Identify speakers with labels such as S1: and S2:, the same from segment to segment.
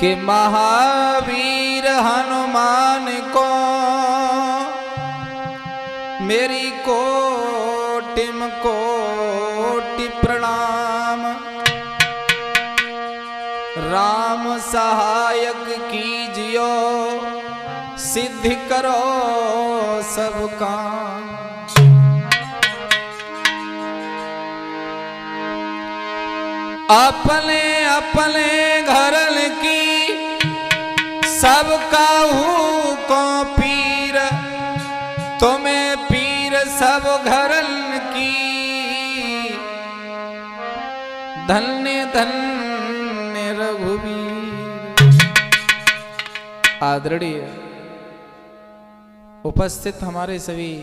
S1: कि महावीर हनुमान को मेरी कोटिम कोटि प्रणाम। राम सहायक कीजियो सिद्धि करो सब काम। अपने अपने घरल की सब काहू को पीर, तुम्हें पीर सब घरल की। धन्य धन्य रघुवीर। आदरणीय उपस्थित हमारे सभी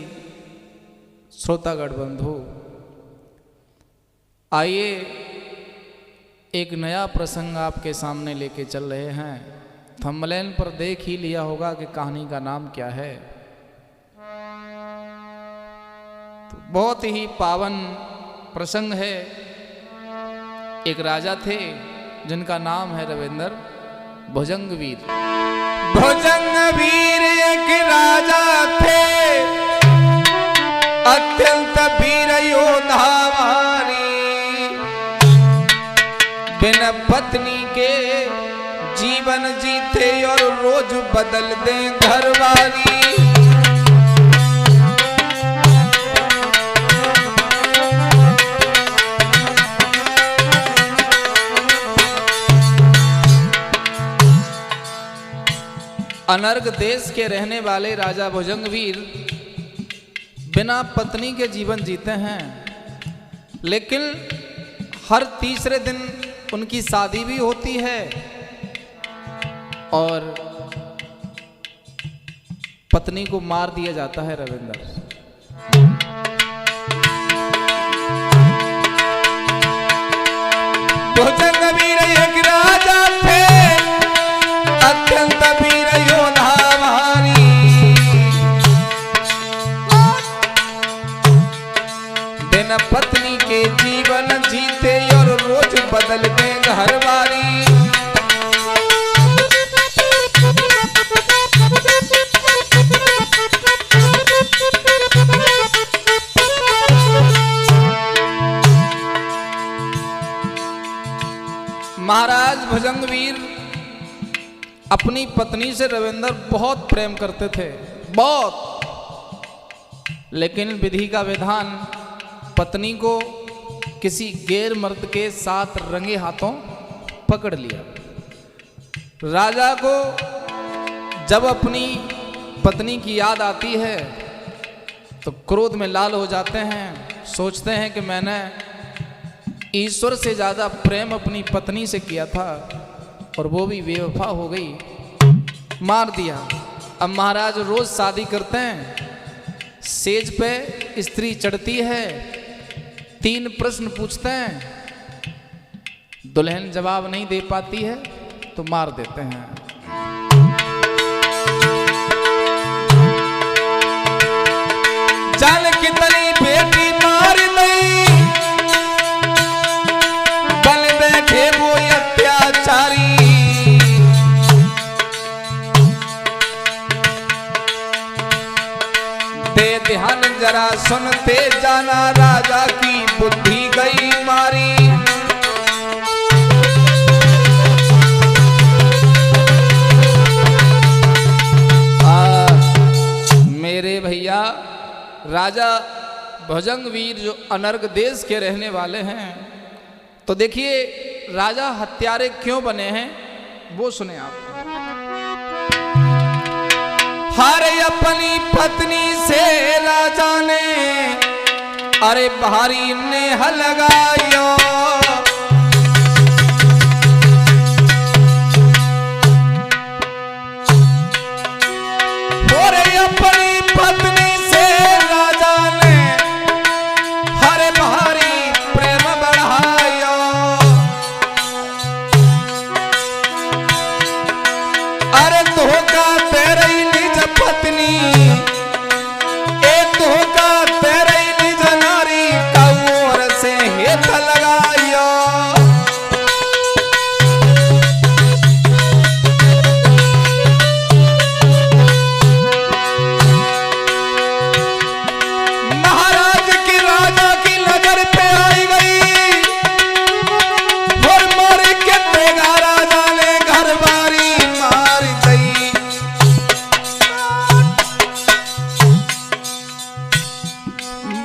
S1: श्रोतागण बंधु, आइए एक नया प्रसंग आपके सामने लेके चल रहे हैं। थंबनेल पर देख ही लिया होगा कि कहानी का नाम क्या है। तो बहुत ही पावन प्रसंग है। एक राजा थे जिनका नाम है रविंद्र भुजंगवीर। भुजंगवीर एक राजा थे, अत्यंत वीर योधावारी। बिना पत्नी के जीवन जीते और रोज बदल दे घरवाली। अनर्ग देश के रहने वाले राजा भुजंगवीर बिना पत्नी के जीवन जीते हैं, लेकिन हर तीसरे दिन उनकी शादी भी होती है और पत्नी को मार दिया जाता है रविंद्र। भुजंगवीर एक राजा थे, अत्यंत वीर योधावारी। बिना पत्नी के जीवन जीते और रोज बदल दे घरवारी। महाराज भुजंगवीर अपनी पत्नी से रविंद्र बहुत प्रेम करते थे, बहुत। लेकिन विधि का विधान पत्नी को किसी गैर मर्द के साथ रंगे हाथों पकड़ लिया। राजा को जब अपनी पत्नी की याद आती है तो क्रोध में लाल हो जाते हैं। सोचते हैं कि मैंने ईश्वर से ज्यादा प्रेम अपनी पत्नी से किया था और वो भी बेवफा हो गई, मार दिया। अब महाराज रोज शादी करते हैं, सेज पे स्त्री चढ़ती है, 3 प्रश्न पूछते हैं, दुल्हन जवाब नहीं दे पाती है तो मार देते हैं। जान कितनी बेटी मार नहीं, बन बैठे वो अत्याचारी। दे ध्यान जरा सुनते जाना, राजा की बुद्धि गई मारी। मेरे भैया राजा भुजंगवीर जो अनर्ग देश के रहने वाले हैं, तो देखिए राजा हत्यारे क्यों बने हैं वो सुने आप। हर अपनी पत्नी से राजा ने अरे भारी नेह लगायो। और अपनी पत्नी से राजा ने हर भारी प्रेम बढ़ायो। अरे धोखा तेरे निज पत्नी, एक धोखा तेरे निज नारी का ओर से हेत लगायो।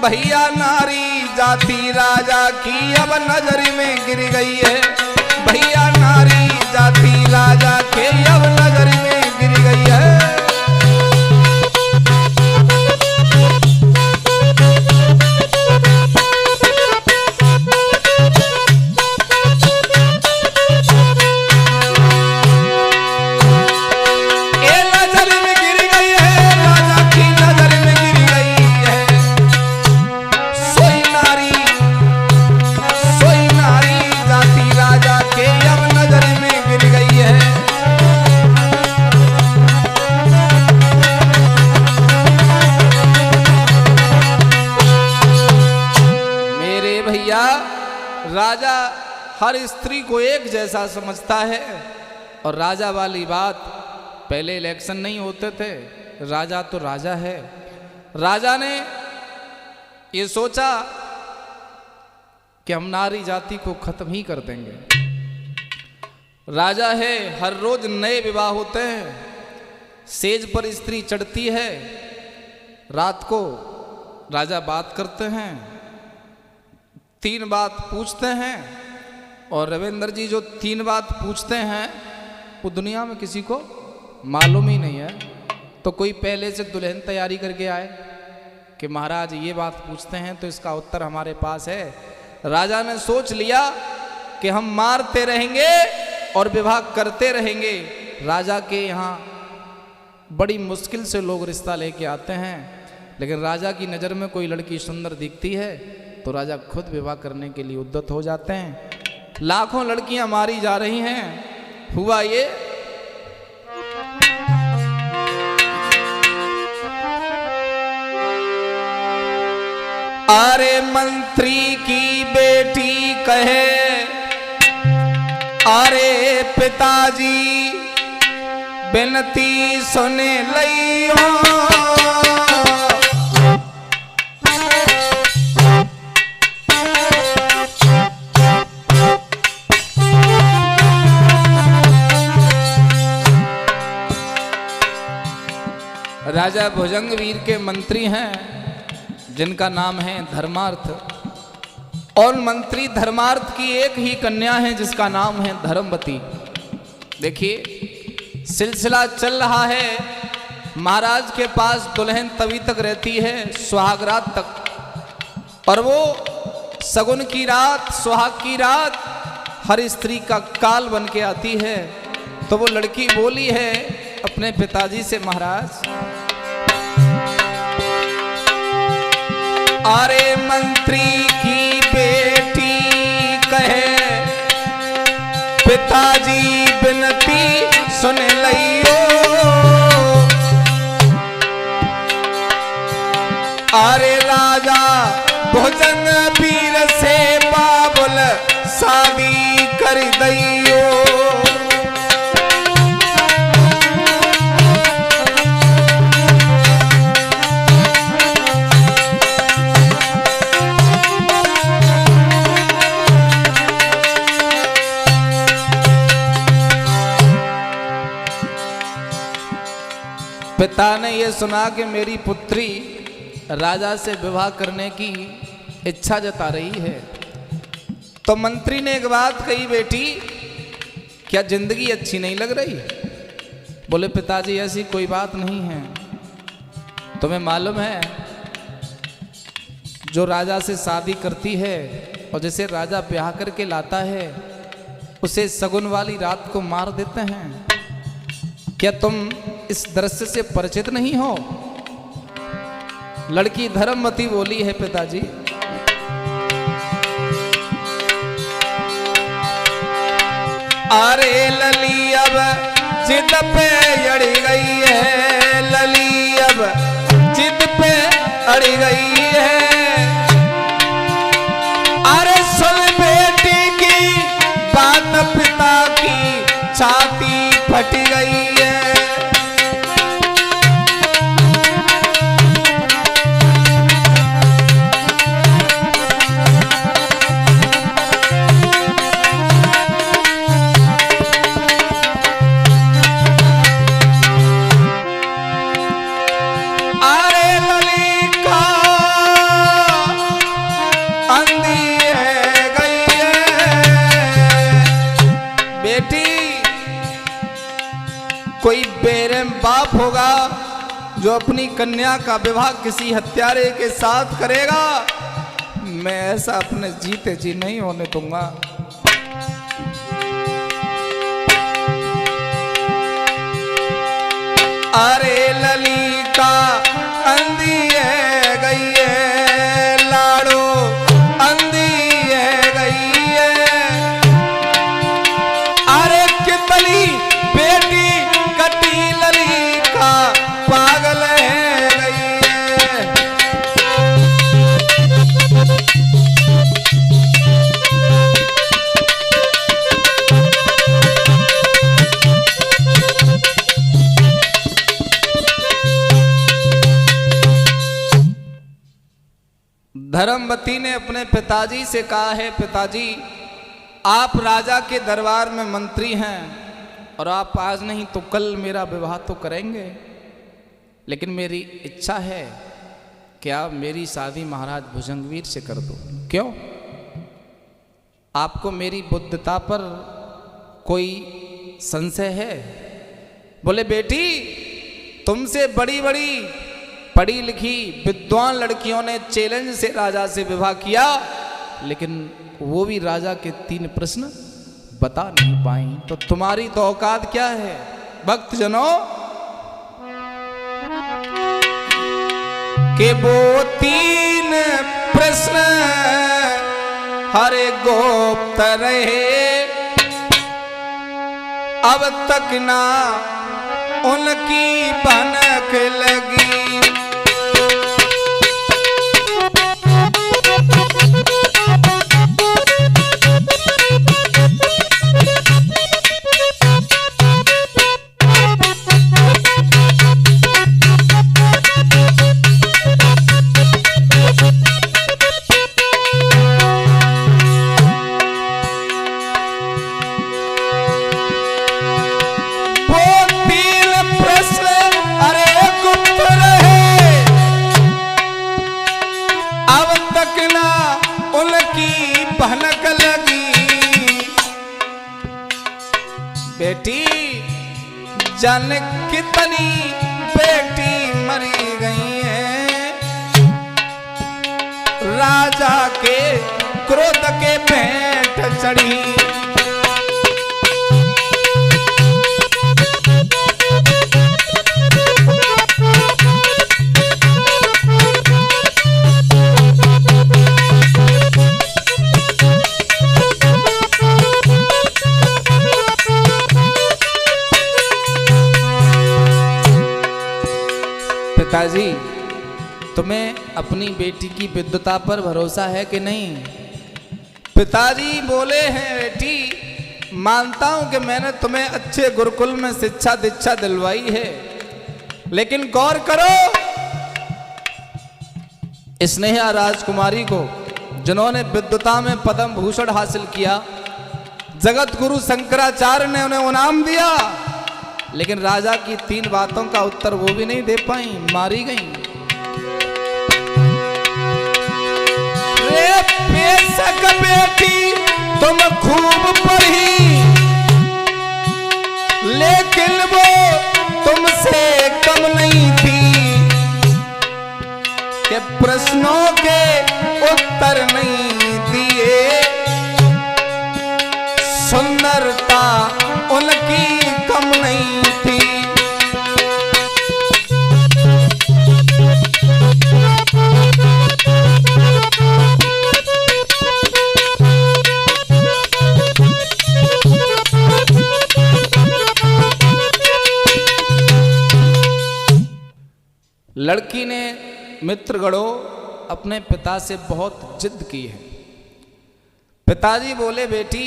S1: भैया नारी जाति राजा की अब नजर में गिर गई है। भैया नारी जाति राजा के अब नजर में गिर गई है। राजा हर स्त्री को एक जैसा समझता है और राजा वाली बात, पहले इलेक्शन नहीं होते थे, राजा तो राजा है। राजा ने ये सोचा कि हम नारी जाति को खत्म ही कर देंगे। राजा है, हर रोज नए विवाह होते हैं, सेज पर स्त्री चढ़ती है, रात को राजा बात करते हैं, 3 बात पूछते हैं और रविंद्र जी जो 3 बात पूछते हैं वो दुनिया में किसी को मालूम ही नहीं है। तो कोई पहले से दुल्हन तैयारी करके आए कि महाराज ये बात पूछते हैं तो इसका उत्तर हमारे पास है। राजा ने सोच लिया कि हम मारते रहेंगे और विवाह करते रहेंगे। राजा के यहाँ बड़ी मुश्किल से लोग रिश्ता लेके आते हैं, लेकिन राजा की नज़र में कोई लड़की सुंदर दिखती है तो राजा खुद विवाह करने के लिए उद्यत हो जाते हैं। लाखों लड़कियां मारी जा रही हैं। हुआ ये अरे मंत्री की बेटी कहे अरे पिताजी बिनती सुने लियो। राजा भुजंगवीर के मंत्री हैं जिनका नाम है धर्मार्थ, और मंत्री धर्मार्थ की एक ही कन्या है जिसका नाम है धर्मवती। देखिए सिलसिला चल रहा है, महाराज के पास दुल्हन तभी तक रहती है सुहागरात तक, और वो सगुन की रात, सुहाग की रात हर स्त्री का काल बन के आती है। तो वो लड़की बोली है अपने पिताजी से, महाराज अरे मंत्री की बेटी कहे पिताजी बिनती सुन लियो। अरे राजा भुजंगवीर से बाबुल शादी कर दियो। पिता ने यह सुना कि मेरी पुत्री राजा से विवाह करने की इच्छा जता रही है, तो मंत्री ने एक बात कही, बेटी क्या जिंदगी अच्छी नहीं लग रही? बोले पिताजी ऐसी कोई बात नहीं है, तुम्हें मालूम है जो राजा से शादी करती है और जिसे राजा ब्याह करके लाता है उसे सगुन वाली रात को मार देते हैं। क्या तुम इस दृश्य से परिचित नहीं हो? लड़की धर्मवती बोली है, पिताजी अरे लली अब जिद पे अड़ गई है, लली अब जिद पे अड़ गई है। अरे सुन बेटी की बात, पिता की छाती फट गई है। कोई बेरहम बाप होगा जो अपनी कन्या का विवाह किसी हत्यारे के साथ करेगा, मैं ऐसा अपने जीते जी नहीं होने दूंगा। अरे ललिता अंधी है गई है, लाड़ो अंधी है गई है। अरे कितनी बेटी कटी ललिता पागल है गई है। धर्मवती ने अपने पिताजी से कहा है, पिताजी आप राजा के दरबार में मंत्री हैं और आप आज नहीं तो कल मेरा विवाह तो करेंगे, लेकिन मेरी इच्छा है कि आप मेरी शादी महाराज भुजंगवीर से कर दो। क्यों? आपको मेरी बुद्धिता पर कोई संशय है? बोले बेटी, तुमसे बड़ी बड़ी पढ़ी लिखी विद्वान लड़कियों ने चैलेंज से राजा से विवाह किया, लेकिन वो भी राजा के 3 प्रश्न बता नहीं पाई, तो तुम्हारी तो औकात क्या है? भक्तजनों, के वो 3 प्रश्न हरे गोप्त रहे, अब तक ना उनकी भनक लगी। भनक लगी बेटी, जन कितनी बेटी मरी गई है, राजा के क्रोध के भेंट चढ़ी। पिताजी, तुम्हें अपनी बेटी की विद्वता पर भरोसा है कि नहीं? पिताजी बोले हैं, बेटी मानता हूं कि मैंने तुम्हें अच्छे गुरुकुल में शिक्षा दीक्षा दिलवाई है, लेकिन गौर करो, स्नेहा राजकुमारी को जिन्होंने विद्वता में पद्म भूषण हासिल किया, जगत गुरु शंकराचार्य ने उन्हें इनाम दिया, लेकिन राजा की 3 बातों का उत्तर वो भी नहीं दे पाई, मारी गई। रे बेशक बेटी तुम खूब पढ़ी, लेकिन वो तुमसे कम नहीं थी कि प्रश्नों के उत्तर नहीं दिए, सुंदरता उनकी कम नहीं थी। लड़की ने मित्रगणों अपने पिता से बहुत जिद की है। पिताजी बोले, बेटी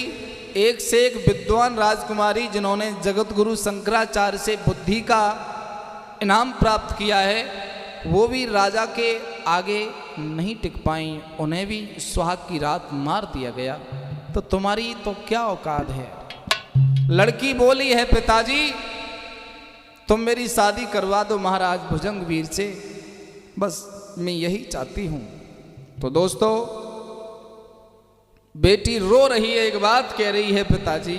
S1: एक से एक विद्वान राजकुमारी जिन्होंने जगत गुरु शंकराचार्य से बुद्धि का इनाम प्राप्त किया है, वो भी राजा के आगे नहीं टिक पाई, उन्हें भी सुहाग की रात मार दिया गया, तो तुम्हारी तो क्या औकात है? लड़की बोली है, पिताजी तुम मेरी शादी करवा दो महाराज भुजंगवीर से, बस मैं यही चाहती हूँ। तो दोस्तों, बेटी रो रही है, एक बात कह रही है, पिताजी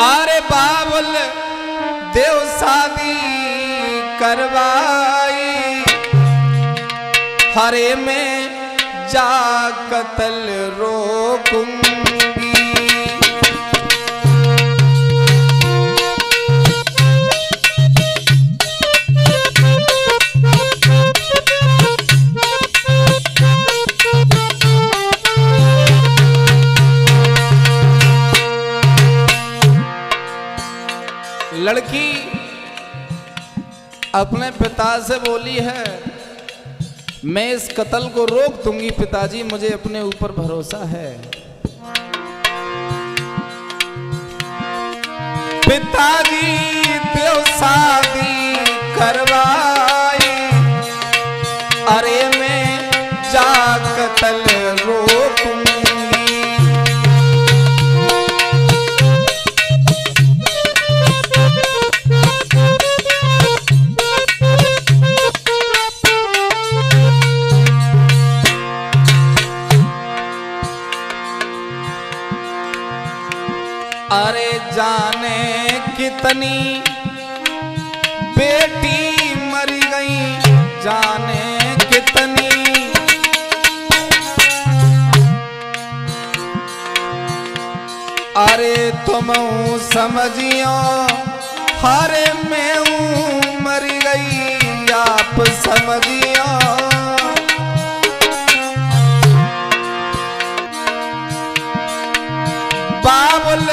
S1: आरे बाबुल देव शादी करवाई, हरे में जा कतल रोकूंगी। लड़की अपने पिता से बोली है, मैं इस कत्ल को रोक दूंगी पिताजी, मुझे अपने ऊपर भरोसा है। पिताजी देव शादी करवाई, अरे मैं जा कत्ल रोकूंगी। अरे जाने कितनी बेटी मरी गई, जाने कितनी अरे तुम समझियो, हरे मैं मरी गई आप समझियो। बाबुल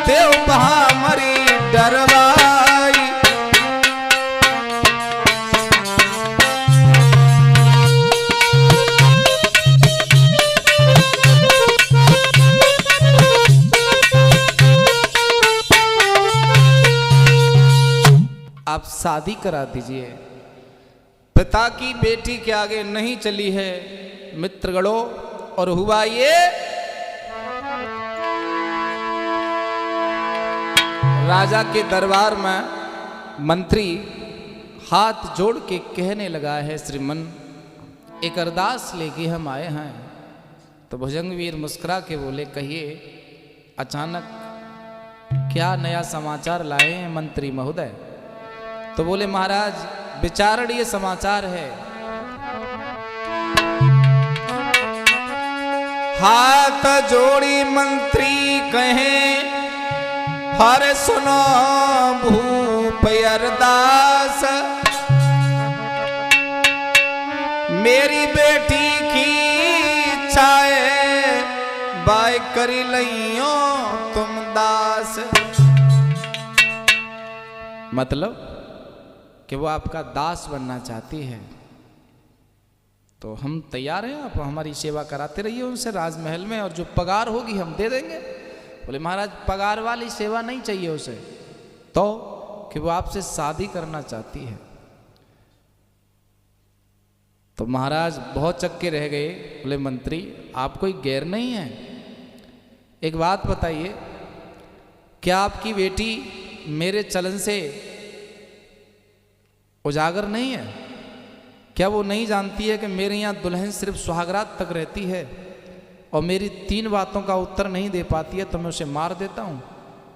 S1: देव महामरी डरवाई, आप शादी करा दीजिए। पिता की बेटी के आगे नहीं चली है मित्रगणों, और हुआ ये राजा के दरबार में मंत्री हाथ जोड़ के कहने लगा है, श्रीमन एक अरदास लेके हम आए हैं। तो भुजंगवीर मुस्कुरा के बोले, कहिए अचानक क्या नया समाचार लाए हैं मंत्री महोदय? तो बोले महाराज विचारणीय समाचार है। हाथ जोड़ी मंत्री कहें, हरे सुनो भूप अरदास, मेरी बेटी की इच्छाए बाय करी लइयो तुम दास। मतलब कि वो आपका दास बनना चाहती है, तो हम तैयार हैं, आप हमारी सेवा कराते रहिए उनसे राजमहल में, और जो पगार होगी हम दे देंगे। बोले महाराज पगार वाली सेवा नहीं चाहिए उसे, तो कि वो आपसे शादी करना चाहती है। तो महाराज बहुत चक्के रह गए। बोले मंत्री आप कोई गैर नहीं है, एक बात बताइए, क्या आपकी बेटी मेरे चलन से उजागर नहीं है? क्या वो नहीं जानती है कि मेरे यहाँ दुल्हन सिर्फ सुहागरात तक रहती है और मेरी 3 बातों का उत्तर नहीं दे पाती है, तो मैं उसे मार देता हूँ?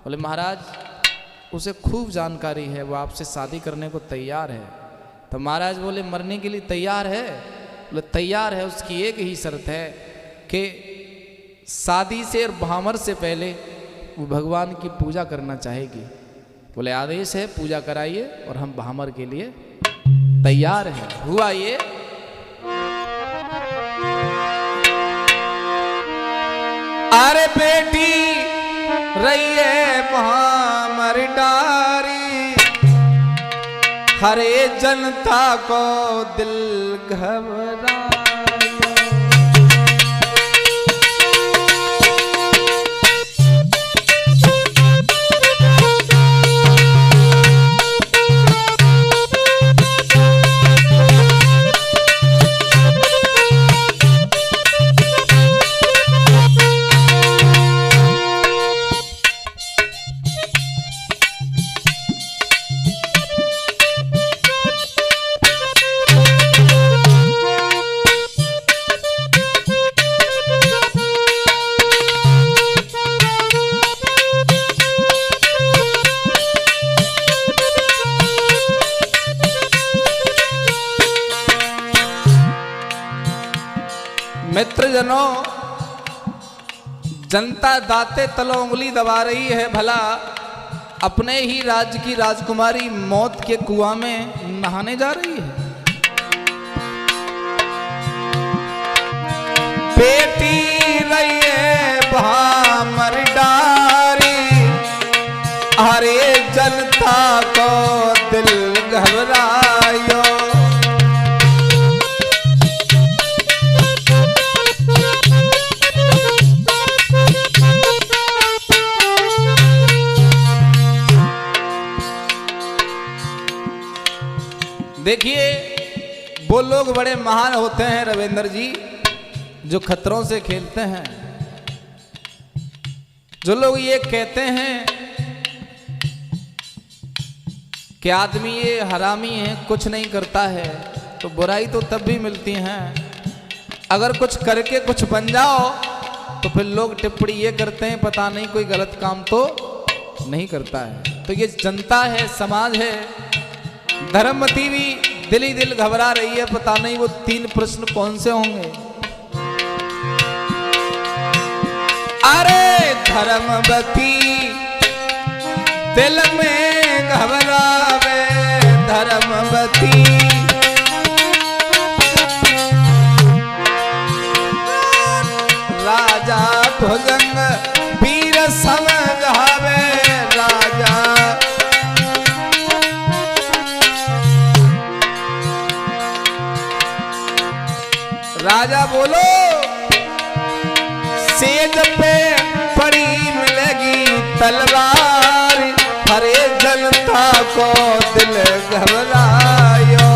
S1: बोले महाराज उसे खूब जानकारी है, वो आपसे शादी करने को तैयार है। तो महाराज बोले मरने के लिए तैयार है? बोले तैयार है, उसकी एक ही शर्त है कि शादी से और भामर से पहले वो भगवान की पूजा करना चाहेगी। बोले आदेश है, पूजा कराइए और हम भामर के लिए तैयार हैं। हुआ ये अरे बेटी रहिए भामर डारी, हरे जनता को दिल घबरा। भक्तजनों, जनता दाते तलो उंगली दबा रही है, भला अपने ही राज्य की राजकुमारी मौत के कुआं में नहाने जा रही है। बेटी रही है भामर डारी, अरे जनता को दिल घबरायो। देखिए, वो लोग बड़े महान होते हैं रविंद्र जी, जो खतरों से खेलते हैं। जो लोग ये कहते हैं कि आदमी ये हरामी है, कुछ नहीं करता है, तो बुराई तो तब भी मिलती है। अगर कुछ करके कुछ बन जाओ तो फिर लोग टिप्पणी ये करते हैं, पता नहीं कोई गलत काम तो नहीं करता है। तो ये जनता है, समाज है। धर्मवती भी दिल ही दिल घबरा रही है, पता नहीं वो 3 प्रश्न कौन से होंगे। अरे धर्मवती दिल में घबरावे, धर्मवती राजा भुजंग वीर समझावे, राजा राजा बोलो, सेज पे पड़ी मिलेगी तलवार, हरे जनता को दिल घबरायो।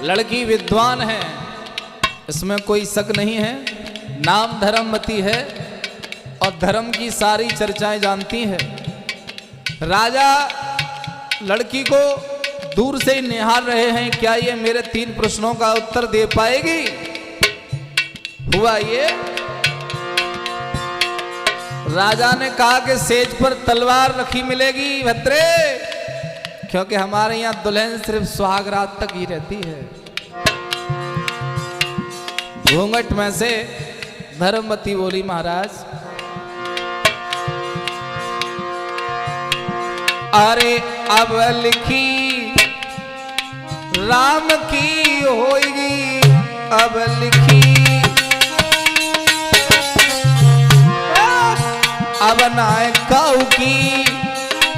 S1: लड़की विद्वान है, इसमें कोई शक नहीं है। नाम धर्मवती है और धर्म की सारी चर्चाएं जानती है। राजा लड़की को दूर से ही निहार रहे हैं, क्या ये मेरे 3 प्रश्नों का उत्तर दे पाएगी। हुआ ये, राजा ने कहा कि सेज पर तलवार रखी मिलेगी भद्रे, क्योंकि हमारे यहाँ दुल्हन सिर्फ सुहाग रात तक ही रहती है। घूंघट में से धर्मवती बोली, महाराज अरे अब लिखी राम की होगी, अब लिखी अब नायकाऊ की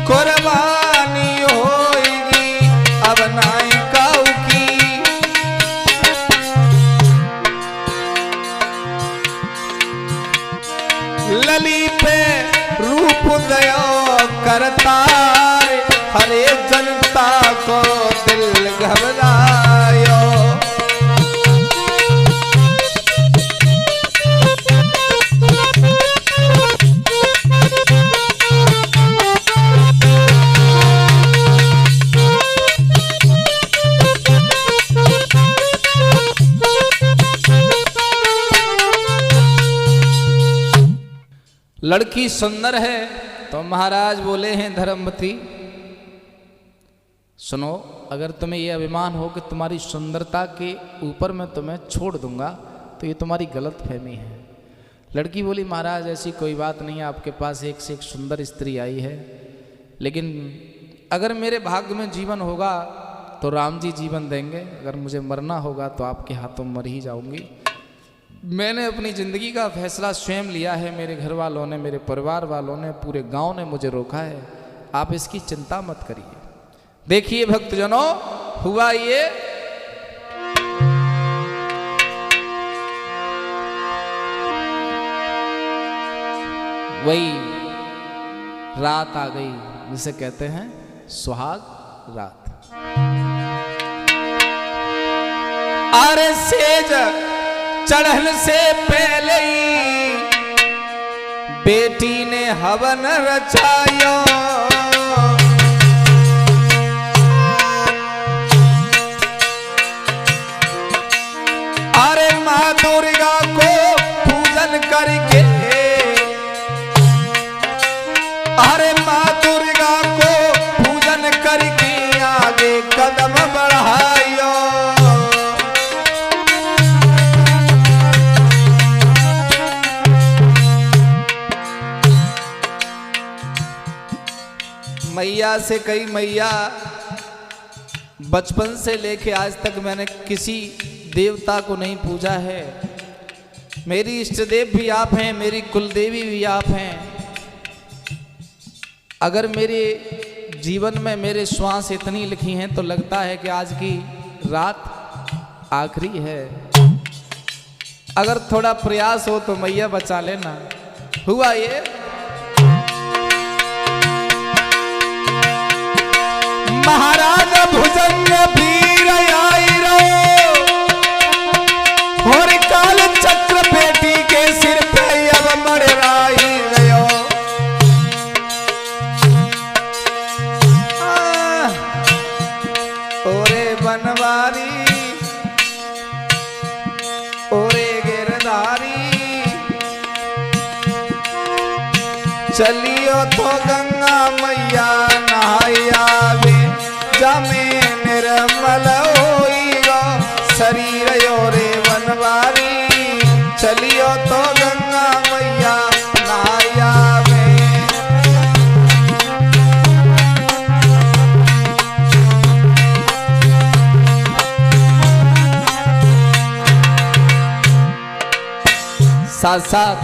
S1: कुर्बानी होगी, अब नायकाऊ की लली पे रूप दयो करतार, हरे जनता को दिल घबरायो। लड़की सुंदर है तो महाराज बोले हैं धर्मवती, सुनो, अगर तुम्हें यह अभिमान हो कि तुम्हारी सुंदरता के ऊपर मैं तुम्हें छोड़ दूंगा तो ये तुम्हारी गलत फहमी है। लड़की बोली, महाराज ऐसी कोई बात नहीं है, आपके पास एक से एक सुंदर स्त्री आई है, लेकिन अगर मेरे भाग्य में जीवन होगा तो राम जी जीवन देंगे, अगर मुझे मरना होगा तो आपके हाथों मर ही जाऊंगी। मैंने अपनी ज़िंदगी का फैसला स्वयं लिया है, मेरे घर वालों ने, मेरे परिवार वालों ने, पूरे गांव ने मुझे रोका है, आप इसकी चिंता मत करिए। देखिए भक्तजनों, हुआ ये, वही रात आ गई जिसे कहते हैं सुहाग रात। अरे सेज चढ़न से पहले ही बेटी ने हवन रचायो, दुर्गा को पूजन करके, अरे माँ दुर्गा को पूजन करके आगे कदम बढ़ाइयो। मैया से कई मैया, बचपन से लेके आज तक मैंने किसी देवता को नहीं पूजा है। मेरी इष्ट देव भी आप हैं, मेरी कुलदेवी भी आप हैं। अगर मेरे जीवन में मेरे श्वास इतनी लिखी हैं तो लगता है कि आज की रात आखिरी है। अगर थोड़ा प्रयास हो तो मैया बचा लेना। हुआ ये महाराज भुजंग वीर आई रो, और काल चक्र बेटी के सिर पे अब मड़राई गयो। ओरे बनवारी ओरे गिरधारी, चलियो तो गंगा मैया नहाया वे, जमे निर्मल होइगो शरीर रे बनवारी। चलियो तो गंगा मैया नहाया वे। साथ साथ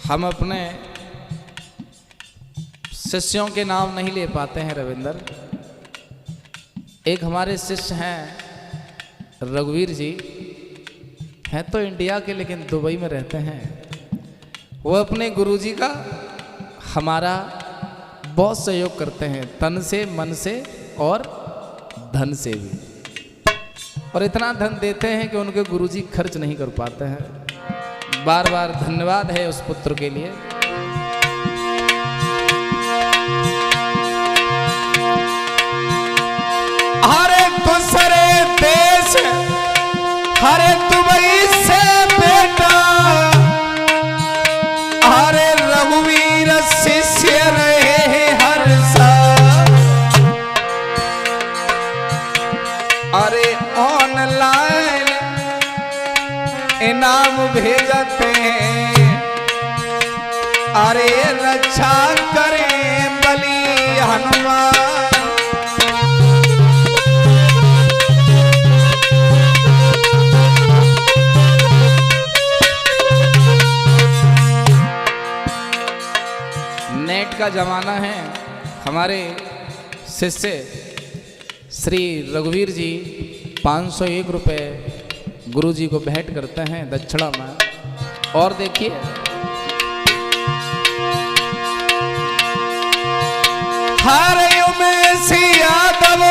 S1: हम अपने शिष्यों के नाम नहीं ले पाते हैं रविंदर। एक हमारे शिष्य हैं रघुवीर जी, हैं तो इंडिया के लेकिन दुबई में रहते हैं। वो अपने गुरुजी का हमारा बहुत सहयोग करते हैं, तन से मन से और धन से भी, और इतना धन देते हैं कि उनके गुरुजी खर्च नहीं कर पाते हैं। बार बार धन्यवाद है उस पुत्र के लिए। हरे दूसरे देश हरे दुबई से बेटा, हरे रघुवीर शिष्य रहे हर साल। अरे ऑनलाइन इनाम भेजते हैं, अरे रक्षा करें बलि हनुमान। नेट का जमाना है। हमारे शिष्य श्री रघुवीर जी 501 रुपये गुरु जी को भेंट करते हैं दक्षिणा में। और देखिए हरे उमेश यादव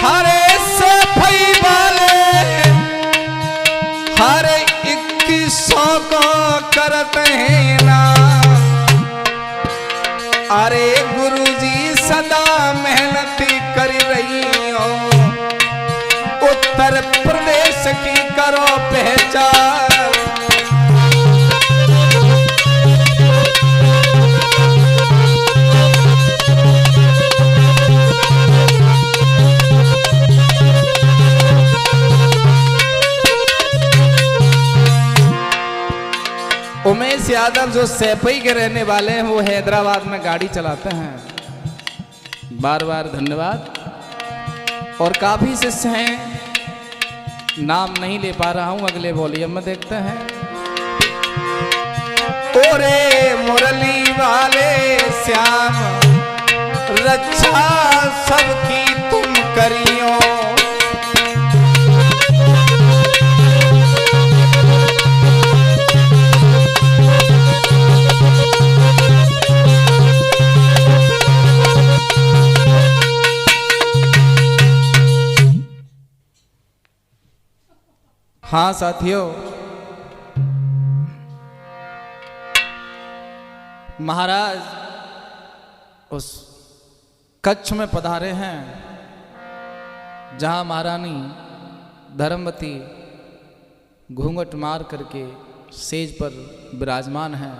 S1: हरे सफाई वाले, हरे 2100 को करते हैं ना। अरे गुरुजी सदा मेहनती कर रही हो, उत्तर प्रदेश की करो पहचान। उमेश यादव जो सैपई के रहने वाले हैं, वो हैदराबाद में गाड़ी चलाते हैं। बार बार धन्यवाद। और काफी शिष्य हैं, नाम नहीं ले पा रहा हूं, अगले वॉल्यूम में देखते हैं। ओरे मुरली वाले श्याम, रक्षा सबकी तुम करियो। हाँ साथियों, महाराज उस कच्छ में पधारे हैं जहां महारानी धर्मवती घूंघट मार करके सेज पर विराजमान हैं।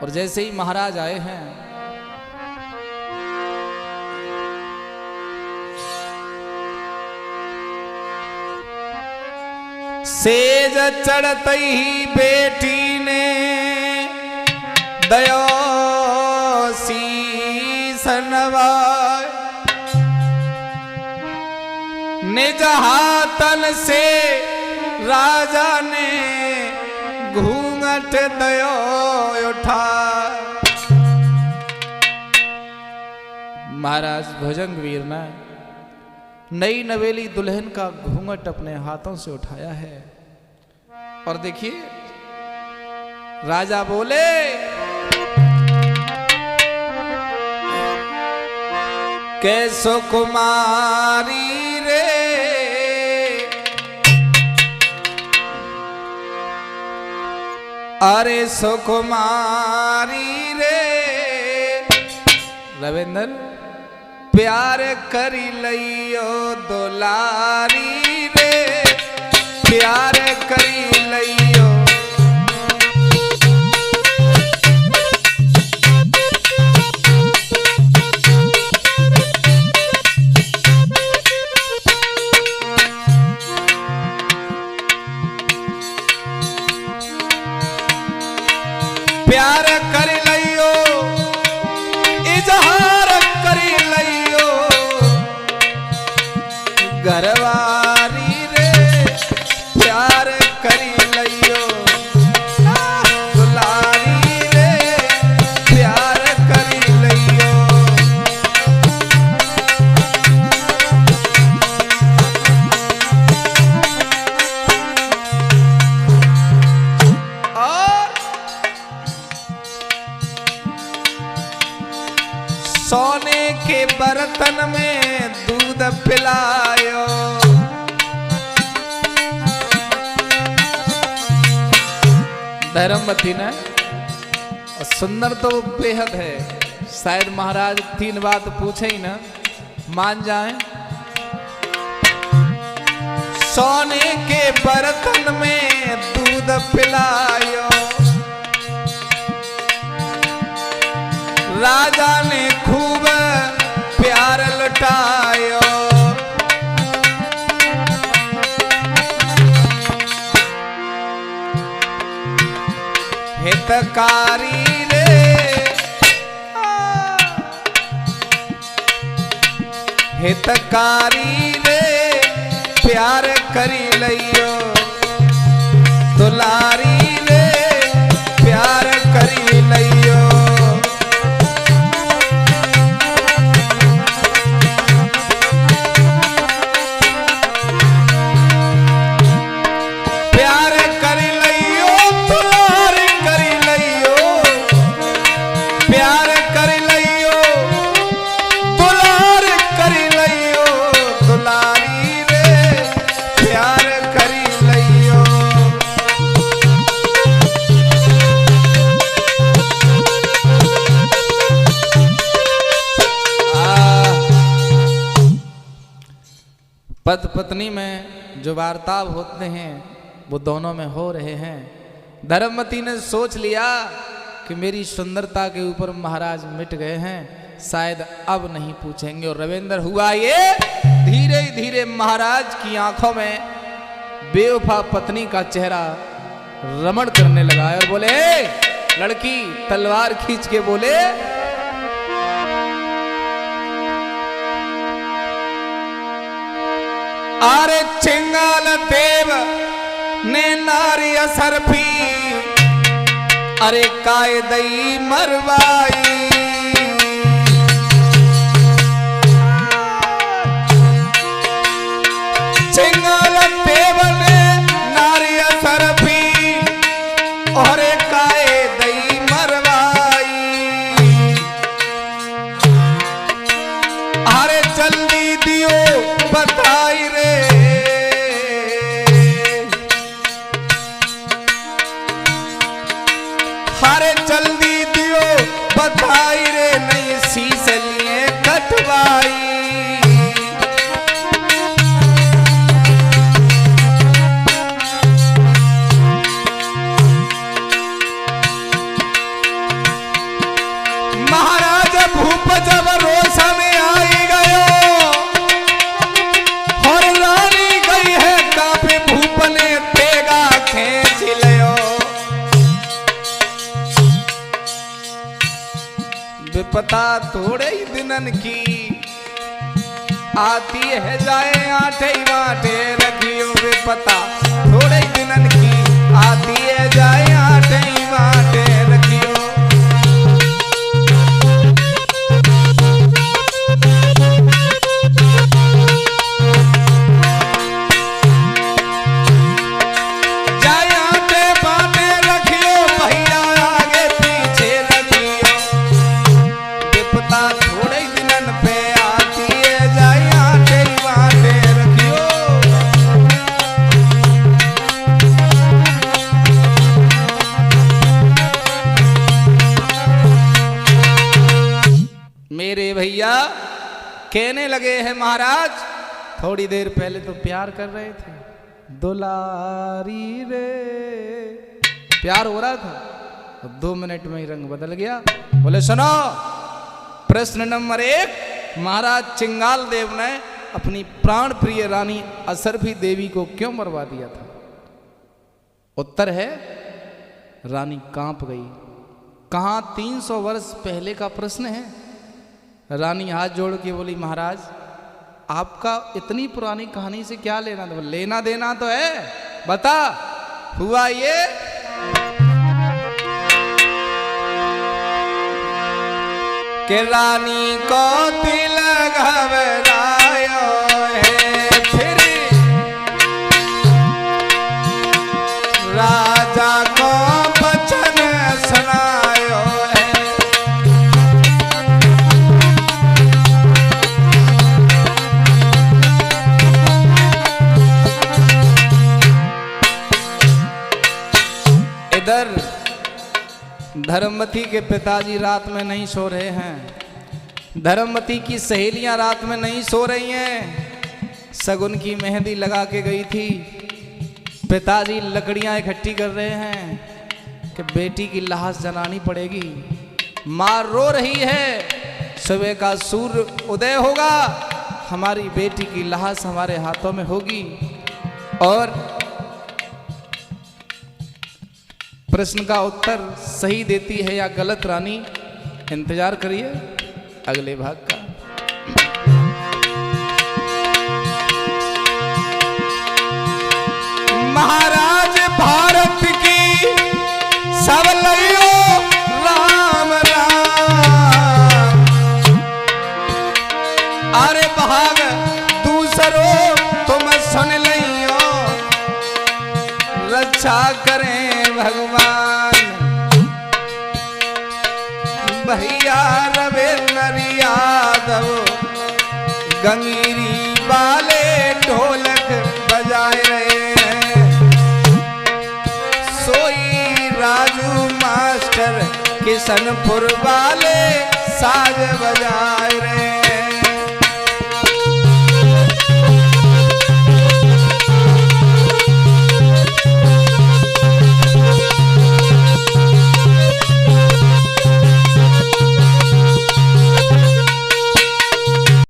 S1: और जैसे ही महाराज आए हैं, सेज चढ़ते ही बेटी ने दयो शीस नवाए, निज हाथन से राजा ने घूंघट दयो उठा। महाराज भुजंगवीर ने नई नवेली दुल्हन का घूंघट अपने हाथों से उठाया है। और देखिए राजा बोले, कैसो कुमारी रे, अरे सुकुमारी रे, रविंद्र प्यार करी लियो दुलारी रे, प्यार करी लियो। प्यार करी लियो, इजहार करी लियो, घरवारी रे, प्यार करी लियो, दुलारी रे, प्यार करी लियो। सोने के बर्तन में दूध पिलायो, धर्मवती ने। सुंदर तो बेहद है, शायद महाराज 3 बात पूछे ही ना मान जाएं। सोने के बर्तन में दूध पिलायो, राजा ने खूब प्यार लुटायो, हितकारी रे, हितकारी रे, प्यार करी लियो, दुलारी रे, प्यार करी लियो। पति पत्नी में जो वार्ताव होते हैं वो दोनों में हो रहे हैं। धर्मवती ने सोच लिया कि मेरी सुंदरता के ऊपर महाराज मिट गए हैं, शायद अब नहीं पूछेंगे। और रविंद्र हुआ ये, धीरे धीरे महाराज की आंखों में बेवफा पत्नी का चेहरा रमण करने लगा और बोले, लड़की तलवार खींच के बोले, अरे चिंगाल देव ने नारी असर भी, अरे कायदई मरवाई। चिंगाल देव ने नारी असर भी, और कायदई मरवाई। अरे जल्दी दियो बताई रे, अरे जल्दी दियो बताई रे, नहीं शीश लिए कटवाई। विपता थोड़े ही दिनन की, आती है जाए आठे बाटे रखियो विपता थोड़े ही दिनन की, आती है जाए आठे बाटे रखियो। मेरे भैया कहने लगे हैं महाराज, थोड़ी देर पहले तो प्यार कर रहे थे, दुलारी रे प्यार हो रहा था, 2 मिनट में ही रंग बदल गया। बोले सुनो, प्रश्न नंबर 1, महाराज चिंगाल देव ने अपनी प्राण प्रिय रानी असरफी देवी को क्यों मरवा दिया था? उत्तर है, रानी कांप गई। कहां 300 वर्ष पहले का प्रश्न है। रानी हाथ जोड़ के बोली, महाराज आपका इतनी पुरानी कहानी से क्या लेना देना? लेना देना तो है, बता। हुआ ये कि रानी को दिल घबरायो है, फिर राजा को वचन सुनायो है। इधर धर्मवती के पिताजी रात में नहीं सो रहे हैं, धर्मवती की सहेलियां रात में नहीं सो रही हैं। शगुन की मेहंदी लगा के गई थी, पिताजी लकड़ियां इकट्ठी कर रहे हैं कि बेटी की लाश जलानी पड़ेगी। मां रो रही है, सुबह का सूर्य उदय होगा, हमारी बेटी की लाश हमारे हाथों में होगी। और प्रश्न का उत्तर सही देती है या गलत रानी, इंतजार करिए अगले भाग का। महाराज भारत की सब लइयो राम राम, अरे भाग दूसरो तुम सुन लियो, रक्षा करें भगवान। भैया रविंद्र यादव गंगीरी वाले ढोलक बजाए रहे हैं, सोई राजू मास्टर किशनपुर वाले साज बजाए रहे हैं।